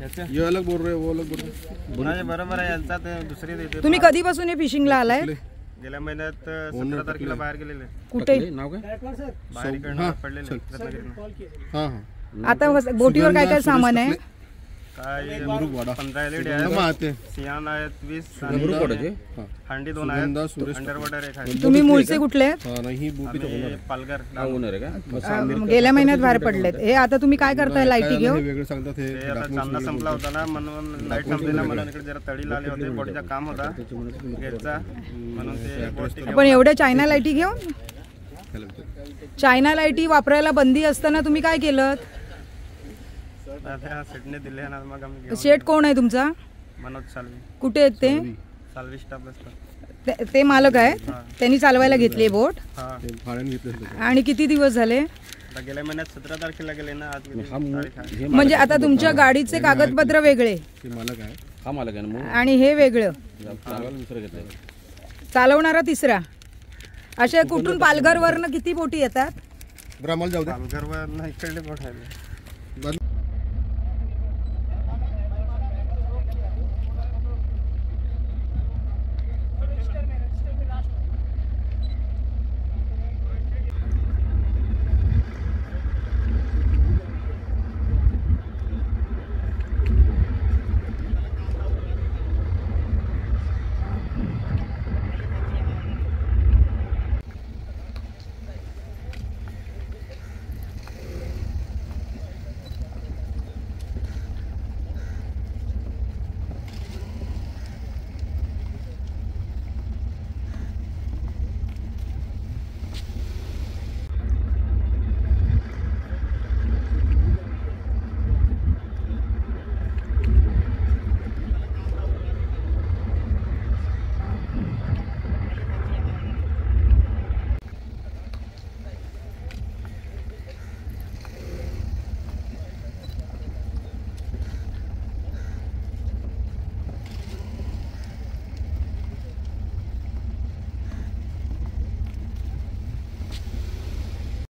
ये अलग बोल रहे हो, वो अलग बोल रहे हो. नाही बरोबर आहे यांचा ते दुसरी देते. तुम्ही कधीपासून हे फिशिंगला आलाय? गेल्या महिन्यात 17 तारखेला बाहेर गेलेले. कुठे? नाव काय? बाहेर इकडनं पडलेले रत्नागिरीनं. हां हां. आता बोटीवर काय काय सामान आहे? काय 15 एलईडी आहेत, सियान आहेत 20 आणि हांडी 2 आहेत, अंडर वॉटर 1 आहे. तुम्ही मूळचे कुठले आहेत? नाही बोटीचं आम्ही पालघर गेल्या महिन्यात बाहेर पडलेत. हे आता तुम्ही काय करताय लाईटी घेऊन? वेगळं सांगतात हे. ते आता चांदणा संपला होता ना म्हणून लाईट संपली ना म्हणून इकडे जरा तडीला आले होते. बॉडीचा काम होता गेटचा म्हणून ते बोटी पण एवढ्या चायना लाईटी घेऊन? चायना लाईटी वापरायला बंदी असताना तुम्ही काय केलं? सेटने दिले ना मग आम्ही. शेट कोण आहे तुमचा? मनोज सालवी. कुठे आहेत ते? सालवी स्टाफ असतात. ते मालक आहेत, त्यांनी चालवायला घेतली बोट. आणि किती दिवस झाले? गेल्या महिन्यात 17 तारखेला गेले ना. आज म्हणजे आता तुमच्या गाडीचे कागदपत्र वेगळे आणि हे वेगळं, चालवणारा तिसरा. अशा कुठून पालघर वरनं किती बोटी येतात? ब्राह्मण जाऊ दे. पालघरवर नाही इकडले बोट आहे.